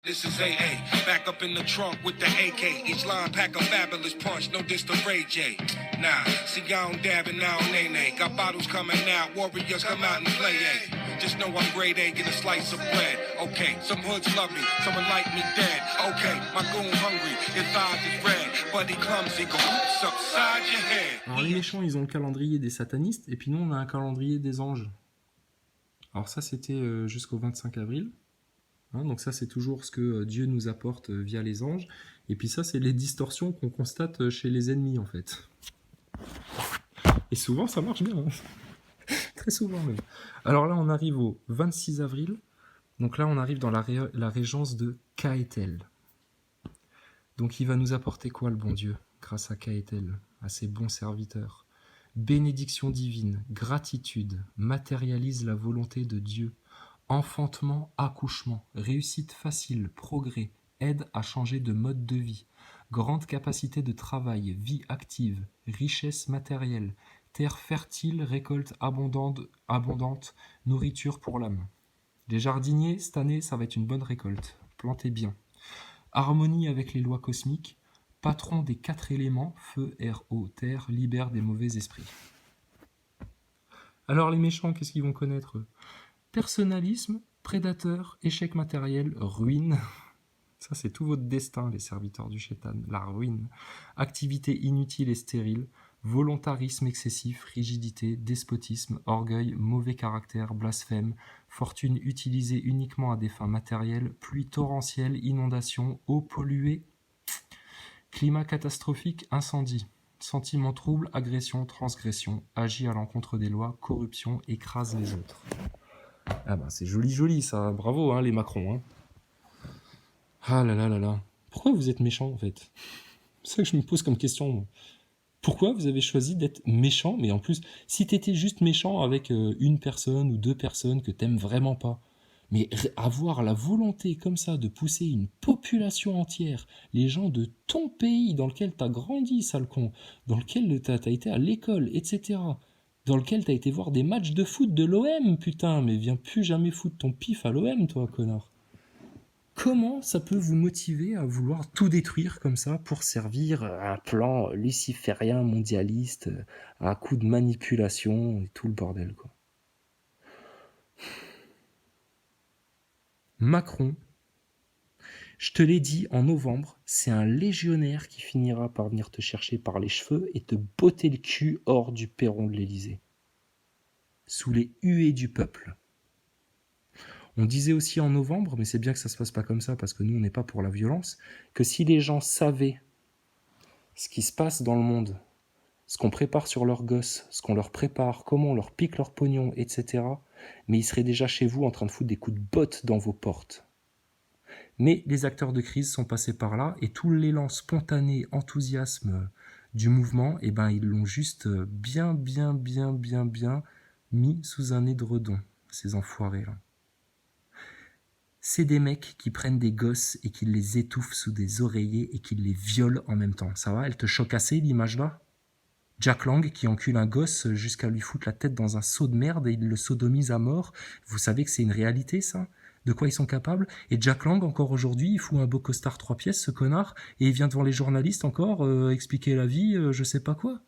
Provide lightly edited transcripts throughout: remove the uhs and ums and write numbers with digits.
This is AA, back up in the trunk with the AK. Each line pack a fabulous punch, no diss to Ray J. Nah, see I don't dab and I don't nay-nay. Got bottles coming out, warriors come out and play A. Just know I'm grade A, get a slice of bread. Okay, some hoods love me, some would like me dead. Okay, my goon hungry, his eyes is red. But he clumsy, go oops upside your head. Alors les méchants, ils ont le calendrier des satanistes, et puis nous, on a un calendrier des anges. Alors ça, c'était jusqu'au 25 avril. Hein, donc ça, c'est toujours ce que Dieu nous apporte via les anges. Et puis ça, c'est les distorsions qu'on constate chez les ennemis, en fait. Et souvent, ça marche bien. Hein. Très souvent, même. Alors là, on arrive au 26 avril. Donc là, on arrive dans la régence de Kaetel. Donc il va nous apporter quoi, le bon Dieu, grâce à Kaetel, à ses bons serviteurs? Bénédiction divine, gratitude, matérialise la volonté de Dieu. Enfantement, accouchement, réussite facile, progrès, aide à changer de mode de vie, grande capacité de travail, vie active, richesse matérielle, terre fertile, récolte abondante, nourriture pour l'âme. Les jardiniers, cette année, ça va être une bonne récolte. Plantez bien. Harmonie avec les lois cosmiques, patron des 4 éléments, feu, air, eau, terre, libère des mauvais esprits. Alors les méchants, qu'est-ce qu'ils vont connaître eux? Personnalisme, prédateur, échec matériel, ruine. Ça, c'est tout votre destin, les serviteurs du Shaitan, la ruine. Activité inutile et stérile, volontarisme excessif, rigidité, despotisme, orgueil, mauvais caractère, blasphème, fortune utilisée uniquement à des fins matérielles, pluie torrentielle, inondation, eau polluée, climat catastrophique, incendie. Sentiments troubles, agression, transgression, agit à l'encontre des lois, corruption, écrase les autres. Ah bah c'est joli ça, bravo hein, les Macron. Hein. Ah là là là là. Pourquoi vous êtes méchant en fait? C'est ça que je me pose comme question. Moi. Pourquoi vous avez choisi d'être méchant? Mais en plus, si t'étais juste méchant avec une personne ou 2 personnes que t'aimes vraiment pas, mais avoir la volonté comme ça de pousser une population entière, les gens de ton pays dans lequel t'as grandi, sale con, dans lequel t'as été à l'école, etc., dans lequel t'as été voir des matchs de foot de l'OM, putain, mais viens plus jamais foutre ton pif à l'OM, toi, connard. Comment ça peut vous motiver à vouloir tout détruire comme ça pour servir à un plan luciférien mondialiste, à coup de manipulation et tout le bordel, quoi. Macron, je te l'ai dit en novembre, c'est un légionnaire qui finira par venir te chercher par les cheveux et te botter le cul hors du perron de l'Élysée. Sous les huées du peuple. On disait aussi en novembre, mais c'est bien que ça se passe pas comme ça parce que nous on n'est pas pour la violence, que si les gens savaient ce qui se passe dans le monde, ce qu'on prépare sur leurs gosses, ce qu'on leur prépare, comment on leur pique leur pognon, etc., mais ils seraient déjà chez vous en train de foutre des coups de botte dans vos portes. Mais les acteurs de crise sont passés par là et tout l'élan spontané, enthousiasme du mouvement, eh ben, ils l'ont juste bien mis sous un édredon, ces enfoirés-là. C'est des mecs qui prennent des gosses et qui les étouffent sous des oreillers et qui les violent en même temps. Ça va, elle te choque assez l'image-là? Jack Lang qui encule un gosse jusqu'à lui foutre la tête dans un seau de merde et il le sodomise à mort. Vous savez que c'est une réalité, ça? De quoi ils sont capables? Et Jack Lang, encore aujourd'hui, il fout un beau costard 3 pièces, ce connard, et il vient devant les journalistes encore expliquer la vie, je sais pas quoi.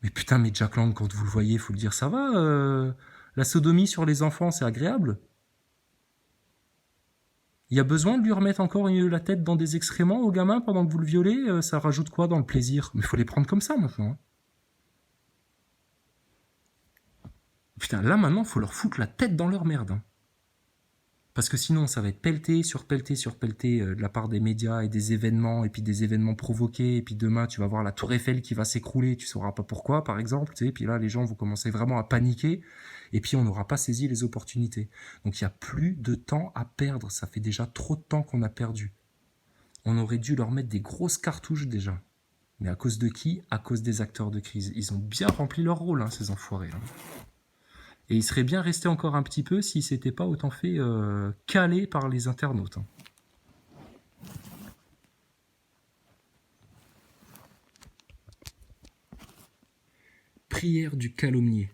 Mais putain, mais Jack Lang, quand vous le voyez, faut le dire, ça va la sodomie sur les enfants, c'est agréable? Il y a besoin de lui remettre encore la tête dans des excréments au gamin pendant que vous le violez? Ça rajoute quoi dans le plaisir? Mais il faut les prendre comme ça maintenant. Putain, là maintenant, il faut leur foutre la tête dans leur merde. Hein. Parce que sinon, ça va être pelleté sur pelleté sur pelleté de la part des médias et des événements, et puis des événements provoqués, et puis demain, tu vas voir la tour Eiffel qui va s'écrouler, tu sauras pas pourquoi, par exemple, tu sais, puis là, les gens vont commencer vraiment à paniquer, et puis on n'aura pas saisi les opportunités. Donc il n'y a plus de temps à perdre, ça fait déjà trop de temps qu'on a perdu. On aurait dû leur mettre des grosses cartouches déjà. Mais à cause de qui? À cause des acteurs de crise. Ils ont bien rempli leur rôle, hein, ces enfoirés. Hein. Et ils seraient bien restés encore un petit peu s'ils s'étaient pas autant fait caler par les internautes. Hein. Prière du calomnier.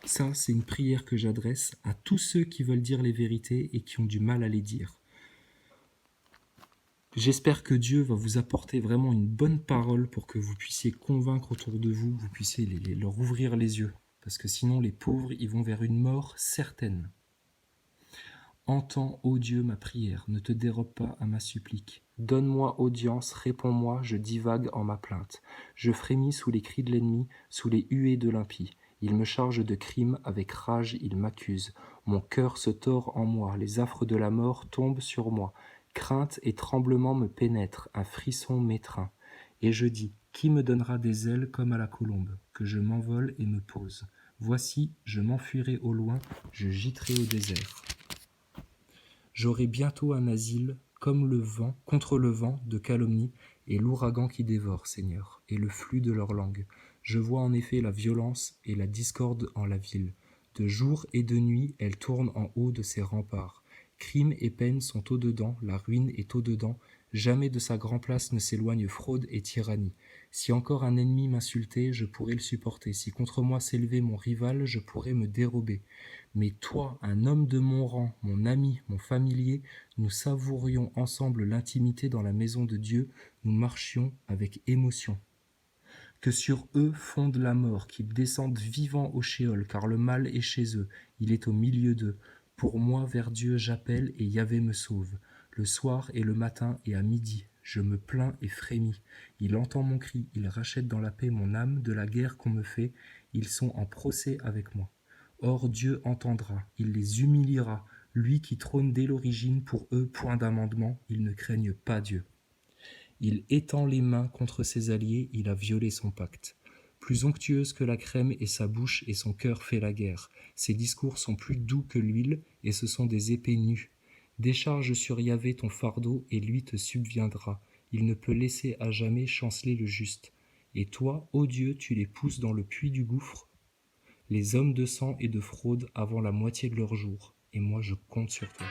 Ça, c'est une prière que j'adresse à tous ceux qui veulent dire les vérités et qui ont du mal à les dire. J'espère que Dieu va vous apporter vraiment une bonne parole pour que vous puissiez convaincre autour de vous, vous puissiez leur ouvrir les yeux. Parce que sinon, les pauvres, ils vont vers une mort certaine. Entends, ô Dieu, ma prière, ne te dérobe pas à ma supplique. Donne-moi audience, réponds-moi, je divague en ma plainte. Je frémis sous les cris de l'ennemi, sous les huées de l'impie. Il me charge de crimes, avec rage il m'accuse. Mon cœur se tord en moi, les affres de la mort tombent sur moi. Crainte et tremblement me pénètrent, un frisson m'étreint. Et je dis, qui me donnera des ailes comme à la colombe, que je m'envole et me pose. Voici, je m'enfuirai au loin, je gîterai au désert. J'aurai bientôt un asile, comme le vent, contre le vent de calomnie et l'ouragan qui dévore, Seigneur, et le flux de leur langue. Je vois en effet la violence et la discorde en la ville. De jour et de nuit, elle tourne en haut de ses remparts. Crime et peine sont au-dedans, la ruine est au-dedans. Jamais de sa grand place ne s'éloigne fraude et tyrannie. Si encore un ennemi m'insultait, je pourrais le supporter. Si contre moi s'élevait mon rival, je pourrais me dérober. Mais toi, un homme de mon rang, mon ami, mon familier, nous savourions ensemble l'intimité dans la maison de Dieu, nous marchions avec émotion. Que sur eux fonde la mort, qu'ils descendent vivants au shéol, car le mal est chez eux, il est au milieu d'eux. Pour moi, vers Dieu j'appelle, et Yahvé me sauve. Le soir et le matin et à midi, je me plains et frémis. Il entend mon cri, il rachète dans la paix mon âme de la guerre qu'on me fait. Ils sont en procès avec moi. Or Dieu entendra, il les humiliera. Lui qui trône dès l'origine, pour eux point d'amendement, ils ne craignent pas Dieu. Il étend les mains contre ses alliés, il a violé son pacte. Plus onctueuse que la crème est sa bouche et son cœur fait la guerre. Ses discours sont plus doux que l'huile et ce sont des épées nues. Décharge sur Yahvé ton fardeau et lui te subviendra. Il ne peut laisser à jamais chanceler le juste. Et toi, ô Dieu, tu les pousses dans le puits du gouffre. Les hommes de sang et de fraude avant la moitié de leur jour. Et moi, je compte sur toi.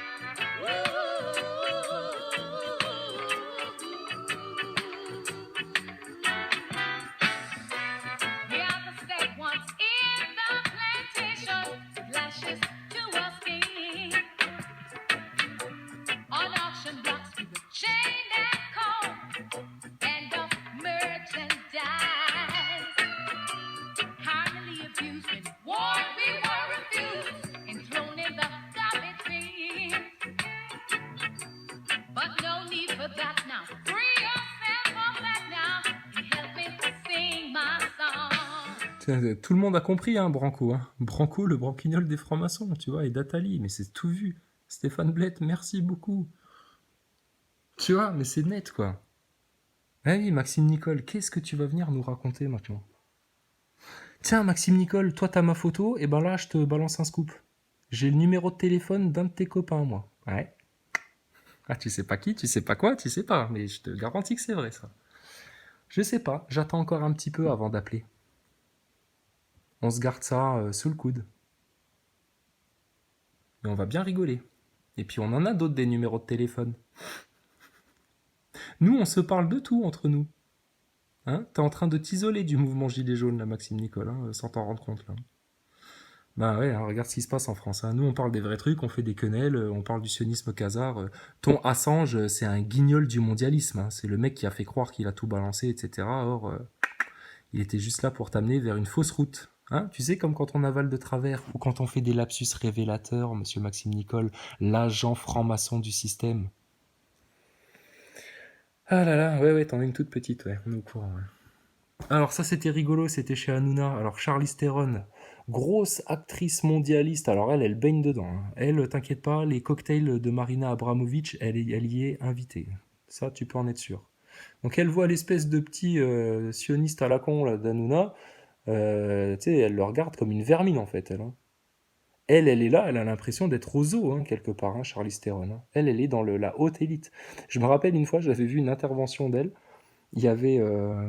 Tout le monde a compris, hein, Branco. Hein. Branco, le branquignol des francs-maçons, tu vois, et d'Atali, mais c'est tout vu. Stéphane Blett, merci beaucoup. Tu vois, mais c'est net, quoi. Ah oui, Maxime Nicole, qu'est-ce que tu vas venir nous raconter maintenant? Tiens, Maxime Nicole, toi, t'as ma photo, et ben là, je te balance un scoop. J'ai le numéro de téléphone d'un de tes copains, moi. Ouais. Ah, tu sais pas qui, tu sais pas quoi, tu sais pas, mais je te garantis que c'est vrai, ça. Je sais pas, j'attends encore un petit peu avant d'appeler. On se garde ça sous le coude. Mais on va bien rigoler. Et puis on en a d'autres des numéros de téléphone. Nous, on se parle de tout entre nous. Hein, t'es en train de t'isoler du mouvement Gilet jaune, là, Maxime Nicole, hein, sans t'en rendre compte, là. Bah ouais, hein, regarde ce qui se passe en France. Hein. Nous, on parle des vrais trucs, on fait des quenelles, on parle du sionisme khazar. Ton Assange, c'est un guignol du mondialisme. Hein. C'est le mec qui a fait croire qu'il a tout balancé, etc. Or, il était juste là pour t'amener vers une fausse route. Hein, tu sais, comme quand on avale de travers, ou quand on fait des lapsus révélateurs, monsieur Maxime Nicole, l'agent franc-maçon du système. Ah là là, ouais, t'en as une toute petite, ouais, on est au courant, ouais. Alors ça, c'était rigolo, c'était chez Hanouna. Alors Charlize Theron, grosse actrice mondialiste, alors elle baigne dedans. Hein. Elle, t'inquiète pas, les cocktails de Marina Abramovic, elle y est invitée. Ça, tu peux en être sûr. Donc elle voit l'espèce de petit sioniste à la con là, d'Hanouna. Tu sais, elle le regarde comme une vermine en fait, elle. Hein. Elle est là, elle a l'impression d'être au zoo, hein, quelque part, hein, Charlize Theron. Hein. Elle est dans la haute élite. Je me rappelle une fois, j'avais vu une intervention d'elle. Il y avait,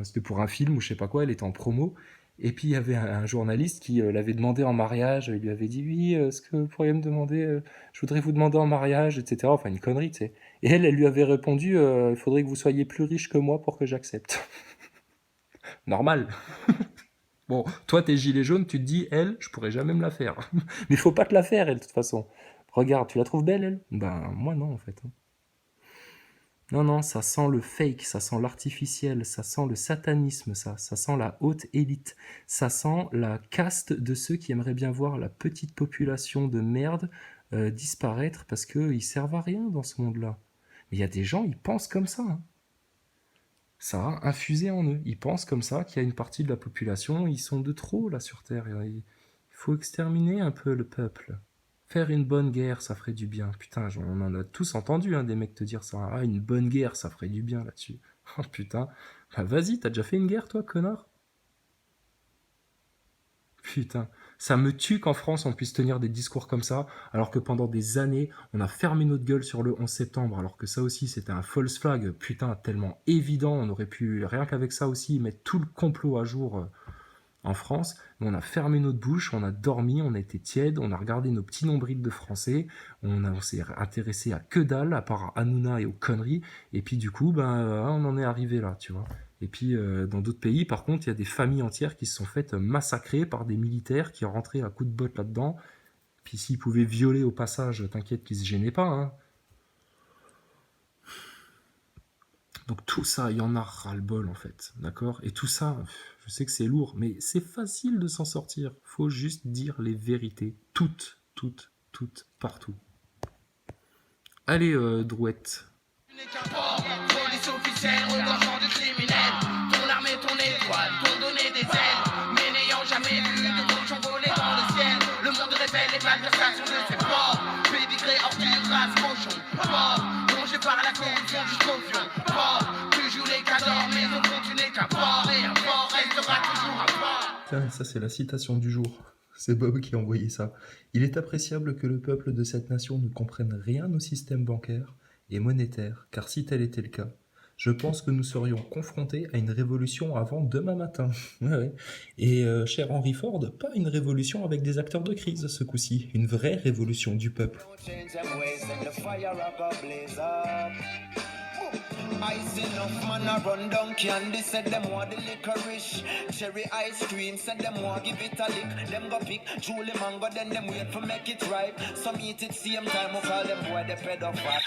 c'était pour un film ou je sais pas quoi, elle était en promo. Et puis il y avait un journaliste qui l'avait demandé en mariage. Il lui avait dit oui, est-ce que vous pourriez me demander, je voudrais vous demander en mariage, etc. Enfin une connerie, tu sais. Et elle lui avait répondu, il faudrait que vous soyez plus riche que moi pour que j'accepte. Normal. Bon, toi, t'es gilet jaune, tu te dis, elle, je pourrais jamais me la faire. Mais faut pas te la faire, elle, de toute façon. Regarde, tu la trouves belle, elle? Ben, moi, non, en fait. Non, non, ça sent le fake, ça sent l'artificiel, ça sent le satanisme, ça sent la haute élite, ça sent la caste de ceux qui aimeraient bien voir la petite population de merde disparaître parce qu'ils servent à rien dans ce monde-là. Mais il y a des gens, ils pensent comme ça, hein. Ça a infusé en eux. Ils pensent comme ça qu'il y a une partie de la population, ils sont de trop là sur Terre. Il faut exterminer un peu le peuple. Faire une bonne guerre, ça ferait du bien. Putain, on en a tous entendu, hein, des mecs te dire ça. Ah, une bonne guerre, ça ferait du bien là-dessus. Oh putain. Bah vas-y, t'as déjà fait une guerre toi, connard? Putain, ça me tue qu'en France on puisse tenir des discours comme ça, alors que pendant des années on a fermé notre gueule sur le 11 septembre, alors que ça aussi c'était un false flag, putain, tellement évident, on aurait pu, rien qu'avec ça aussi, mettre tout le complot à jour en France, mais on a fermé notre bouche, on a dormi, on a été tiède, on a regardé nos petits nombrils de français, on s'est intéressé à que dalle, à part à Hanouna et aux conneries, et puis du coup, ben, on en est arrivé là, tu vois. Et puis dans d'autres pays, par contre, il y a des familles entières qui se sont faites massacrer par des militaires qui rentraient à coups de botte là-dedans. Puis s'ils pouvaient violer au passage, t'inquiète qu'ils se gênaient pas, hein. Donc tout ça, il y en a ras-le-bol en fait, d'accord? Et tout ça, je sais que c'est lourd, mais c'est facile de s'en sortir. Faut juste dire les vérités, toutes, toutes, toutes, partout. Allez, Drouette. Police officielle, regorgeant de criminels. Ton armée, ton étoile, t'ont donné des ailes. Mais n'ayant jamais vu de cochon voler dans le ciel, le monde révèle les malversations de ses porcs. Pédigré, ordure, race, cochon, porc. Rongé par la corruption jusqu'au fion, porc. Tu joues les cadors, mais au fond tu n'es qu'un porc. Et un porc restera toujours un porc. Tiens, ça c'est la citation du jour. C'est Bob qui a envoyé ça. Il est appréciable que le peuple de cette nation ne comprenne rien au système bancaire et monétaire, car si tel était le cas, je pense que nous serions confrontés à une révolution avant demain matin. Ouais, ouais. Et cher Henry Ford, pas une révolution avec des acteurs de crise ce coup-ci, une vraie révolution du peuple. Ice enough man a run down candy. Said them want the licorice, cherry ice cream. Said them want give it a lick. Them go pick Julie mango, then them wait for make it ripe. Some eat it same time. We call them boy the pedophile.